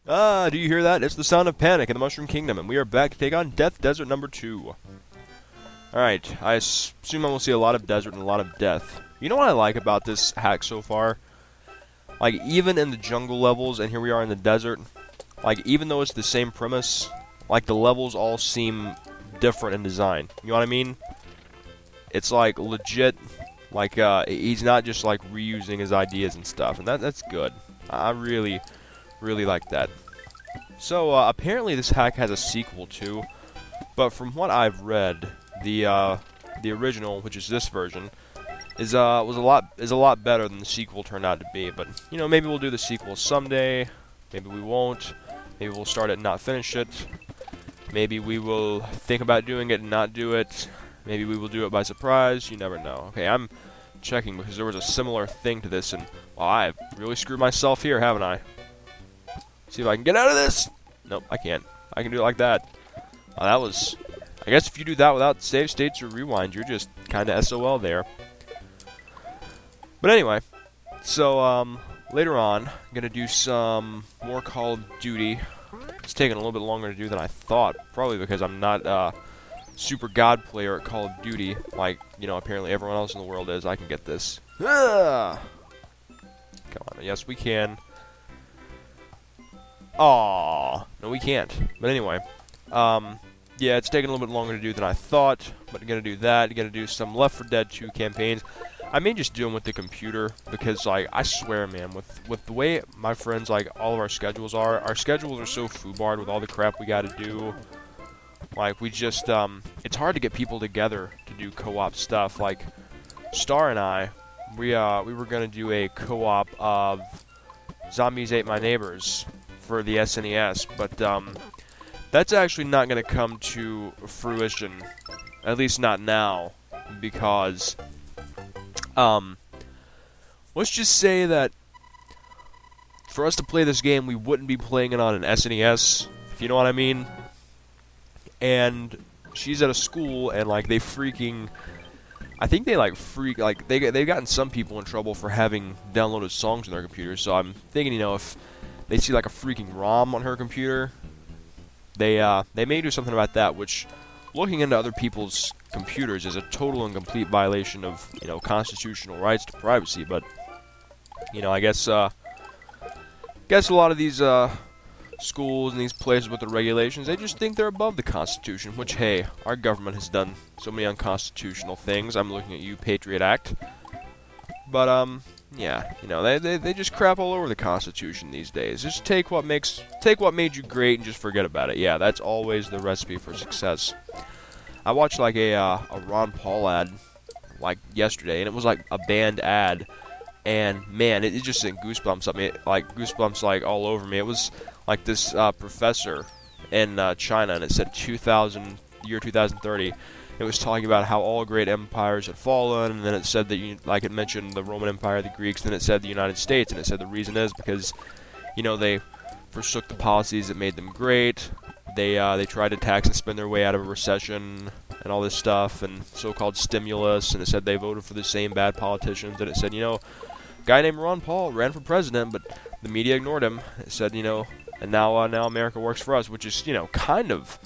Ah, do you hear that? It's the sound of panic in the Mushroom Kingdom, and we are back to take on Death Desert number 2. Alright, I assume I will see a lot of desert and a lot of death. You know what I like about this hack so far? Like, even in the jungle levels, and here we are in the desert, like, even though it's the same premise, like, the levels all seem different in design. You know what I mean? It's, like, legit, like, he's not just, like, reusing his ideas and stuff, and that's good. I really, really like that. So, apparently this hack has a sequel too, but from what I've read, the original, which is this version, is a lot better than the sequel turned out to be. But you know, maybe we'll do the sequel someday. Maybe we won't. Maybe we'll start it and not finish it. Maybe we will think about doing it and not do it. Maybe we will do it by surprise. You never know. Okay, I'm checking because there was a similar thing to this, and well, I've really screwed myself here, haven't I? See if I can get out of this. Nope, I can't. I can do it like that. That was... I guess if you do that without save states or rewind, you're just kind of SOL there. But anyway, so later on, I'm going to do some more Call of Duty. It's taking a little bit longer to do than I thought, probably because I'm not a super god player at Call of Duty, like, you know, apparently everyone else in the world is. I can get this. Come on, yes we can. Aww, no we can't. But anyway, yeah, it's taking a little bit longer to do than I thought, but I'm gonna do that. I'm gonna do some Left 4 Dead 2 campaigns. I may just do them with the computer, because, like, I swear, man, with the way my friends, like, all of our schedules are so foobarred with all the crap we gotta do. Like, we just, it's hard to get people together to do co-op stuff. Like, Star and I, we were gonna do a co-op of Zombies Ate My Neighbors for the SNES, but, that's actually not going to come to fruition, at least not now, because, let's just say that for us to play this game, we wouldn't be playing it on an SNES, if you know what I mean, and she's at a school, and, like, they freaking, I think they, like, they've gotten some people in trouble for having downloaded songs on their computers, so I'm thinking, you know, if they see, like, a freaking ROM on her computer, they may do something about that, which, looking into other people's computers is a total and complete violation of, you know, constitutional rights to privacy, but, you know, I guess a lot of these, schools and these places with the regulations, they just think they're above the Constitution, which, hey, our government has done so many unconstitutional things. I'm looking at you, Patriot Act. But, yeah, you know, they just crap all over the Constitution these days. Just take what made you great and just forget about it. Yeah, that's always the recipe for success. I watched like a Ron Paul ad like yesterday, and it was like a band ad, and man, it just sent goosebumps up me, like goosebumps like all over me. It was like this professor in China, and it said 2030. It was talking about how all great empires had fallen, and then it said that, like, it mentioned the Roman Empire, the Greeks, then it said the United States, and it said the reason is because, you know, they forsook the policies that made them great. They tried to tax and spend their way out of a recession and all this stuff, and so-called stimulus, and it said they voted for the same bad politicians, and it said, you know, a guy named Ron Paul ran for president, but the media ignored him. It said, you know, and now America works for us, which is, you know, kind of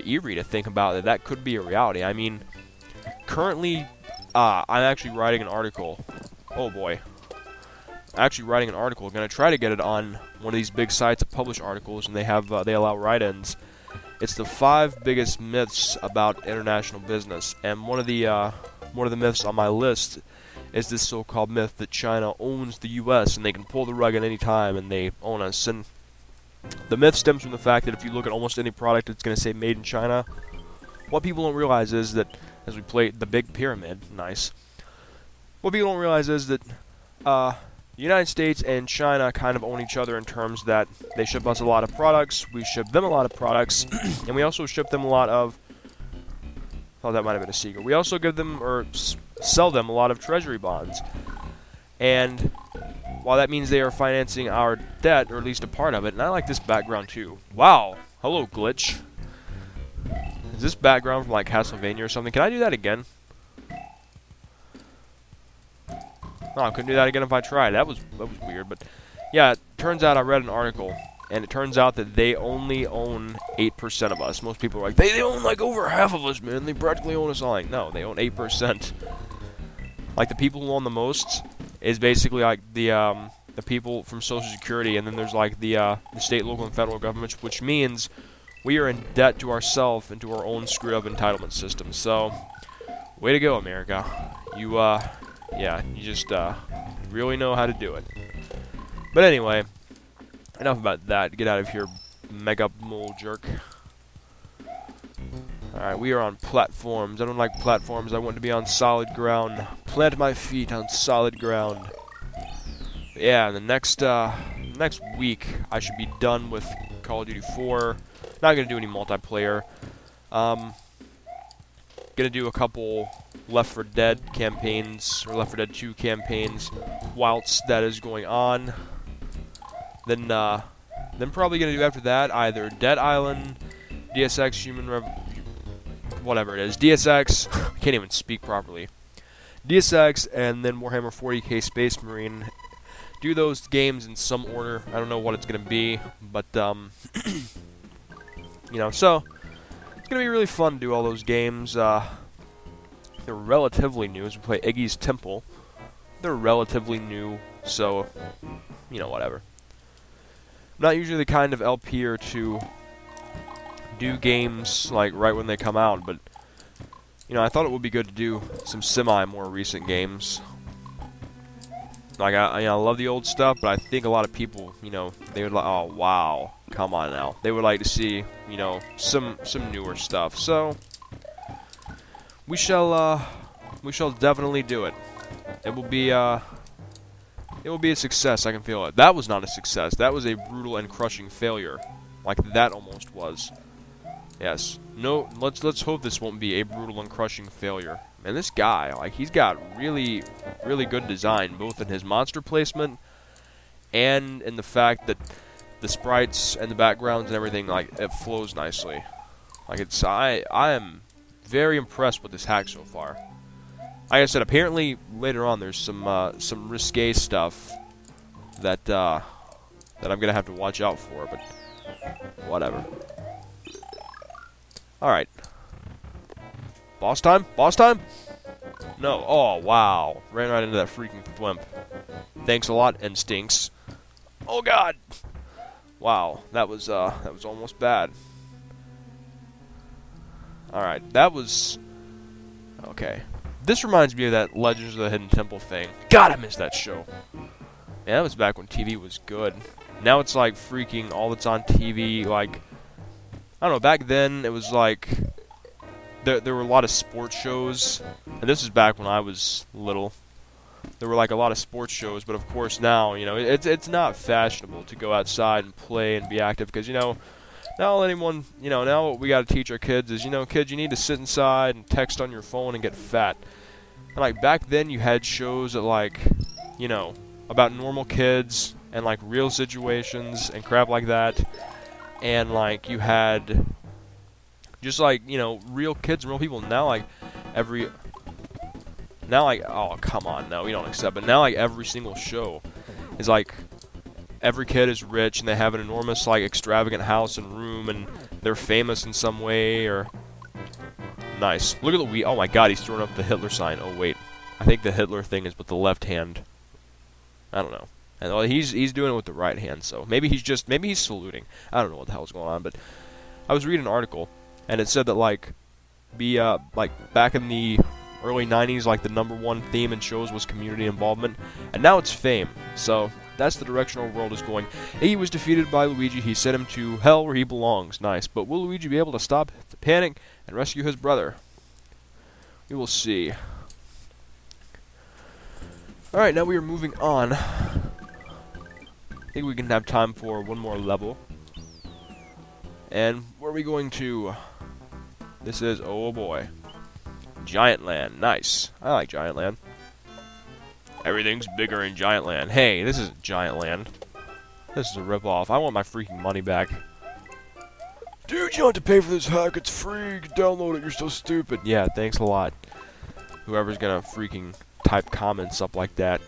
eerie to think about that could be a reality. I mean, currently, I'm actually writing an article. Oh boy. Actually writing an article. I'm going to try to get it on one of these big sites that publish articles, and they allow write-ins. It's the 5 biggest myths about international business, and one of the myths on my list is this so-called myth that China owns the U.S. and they can pull the rug at any time and they own us. And the myth stems from the fact that if you look at almost any product, it's going to say made in China. What people don't realize is that, as we play the Big Pyramid, nice. What people don't realize is that the United States and China kind of own each other in terms that they ship us a lot of products, we ship them a lot of products, and we also ship them a lot of... I thought that might have been a secret. We also give them, or sell them, a lot of treasury bonds. And while that means they are financing our debt, or at least a part of it, and I like this background too. Wow! Hello, glitch. Is this background from like Castlevania or something? Can I do that again? No, I couldn't do that again if I tried. That was weird, but yeah, it turns out I read an article, and it turns out that they only own 8% of us. Most people are like, they own like over half of us, man. They practically own us all. Like, no, they own 8%. Like, the people who own the most is basically like the people from Social Security, and then there's like the state, local, and federal governments, which means we are in debt to ourselves and to our own screwed up entitlement system. So, way to go, America. You, yeah, you just really know how to do it. But anyway, enough about that. Get out of here, mega mole jerk. Alright, we are on platforms. I don't like platforms. I want to be on solid ground. Plant my feet on solid ground. But yeah, the next week, I should be done with Call of Duty 4. Not going to do any multiplayer. Going to do a couple Left 4 Dead campaigns, or Left 4 Dead 2 campaigns, whilst that is going on. Then probably going to do after that either Dead Island, DSX, whatever it is, DSX, I can't even speak properly, DSX, and then Warhammer 40k Space Marine. Do those games in some order. I don't know what it's going to be, but, you know, so, it's going to be really fun to do all those games. They're relatively new, as we play Iggy's Temple. They're relatively new, so, you know, whatever. I'm not usually the kind of LPer to do games like right when they come out, but you know, I thought it would be good to do some more recent games. Like I love the old stuff, but I think a lot of people, you know, they would like, oh wow, come on now, they would like to see, you know, some newer stuff. So we shall definitely do it. It will be a success. I can feel it. That was not a success. That was a brutal and crushing failure. Like that almost was. Yes. No, let's hope this won't be a brutal and crushing failure. Man, this guy, like, he's got really, really good design, both in his monster placement and in the fact that the sprites and the backgrounds and everything, like, it flows nicely. Like, it's, I am very impressed with this hack so far. Like I said, apparently later on there's some risque stuff that I'm gonna have to watch out for, but whatever. Alright. Boss time? Boss time? No. Oh, wow. Ran right into that freaking thwimp. Thanks a lot, and stinks. Oh, God! Wow. That was almost bad. Alright. That was... Okay. This reminds me of that Legends of the Hidden Temple thing. God, I missed that show. Man, that was back when TV was good. Now it's like freaking all that's on TV, like... I don't know, back then it was like... There were a lot of sports shows, and this is back when I was little. There were like a lot of sports shows, but of course now, you know, it's not fashionable to go outside and play and be active, because, you know, now anyone, you know, now what we got to teach our kids is, you know, kids, you need to sit inside and text on your phone and get fat. And like back then you had shows that, like, you know, about normal kids and like real situations and crap like that. And like you had just like, you know, real kids and real people. Now like oh come on, no, we don't accept it. Now like every single show is like every kid is rich and they have an enormous like extravagant house and room and they're famous in some way or nice. Look at the Wii. Oh my God, he's throwing up the Hitler sign. Oh wait, I think the Hitler thing is with the left hand. I don't know. And well, he's doing it with the right hand, so maybe he's saluting. I don't know what the hell's going on, but I was reading an article and it said that like back in the early 90s, like the #1 theme in shows was community involvement, and now it's fame. So that's the direction our world is going. Iggy was defeated by Luigi. He sent him to hell where he belongs. Nice. But will Luigi be able to stop the panic and rescue his brother? We will see. Alright, now we are moving on. I think we can have time for one more level. And where are we going to? This is, oh boy, Giant Land. Nice. I like Giant Land. Everything's bigger in Giant Land. Hey, this isn't Giant Land. This is a ripoff. I want my freaking money back. Dude, you don't have to pay for this hack. It's free. You can download it. You're so stupid. Yeah, thanks a lot. Whoever's gonna freaking type comments up like that.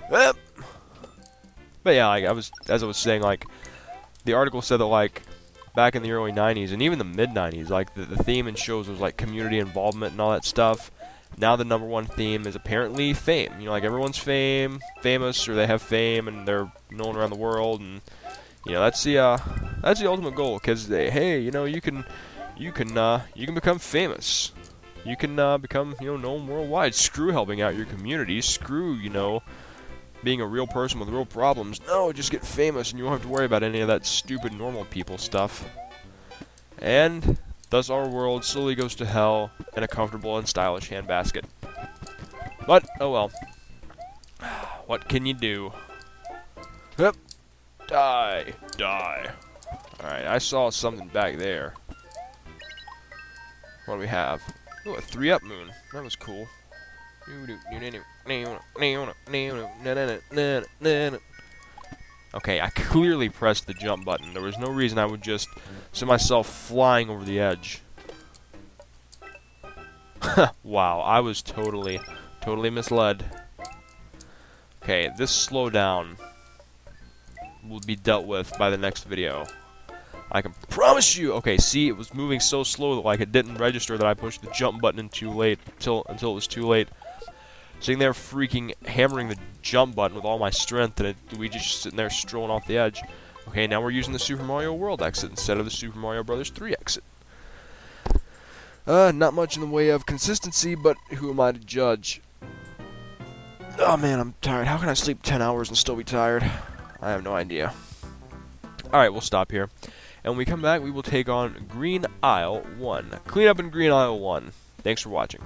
But yeah, like as I was saying, like the article said that, like, back in the early 90s and even the mid 90s, like, the theme in shows was, like, community involvement and all that stuff. Now the #1 theme is apparently fame. You know, like, everyone's famous, or they have fame, and they're known around the world, and, you know, that's the ultimate goal, because, hey, you know, you can become famous. You can become, you know, known worldwide. Screw helping out your community. Screw, you know, being a real person with real problems. No, just get famous and you won't have to worry about any of that stupid normal people stuff. And thus our world slowly goes to hell in a comfortable and stylish handbasket. But, oh well. What can you do? Yep. Die. Alright, I saw something back there. What do we have? Ooh, a 3-up moon. That was cool. Okay, I clearly pressed the jump button. There was no reason I would just send myself flying over the edge. Wow, I was totally misled. Okay, this slowdown will be dealt with by the next video. I can promise you. Okay, see, it was moving so slow that, like, it didn't register that I pushed the jump button in too late until it was too late. Sitting there freaking hammering the jump button with all my strength, and Luigi just sitting there strolling off the edge. Okay, now we're using the Super Mario World exit instead of the Super Mario Bros. 3 exit. Not much in the way of consistency, but who am I to judge? Oh man, I'm tired. How can I sleep 10 hours and still be tired? I have no idea. Alright, we'll stop here. And when we come back, we will take on Green Isle 1. Clean up in Green Isle 1. Thanks for watching.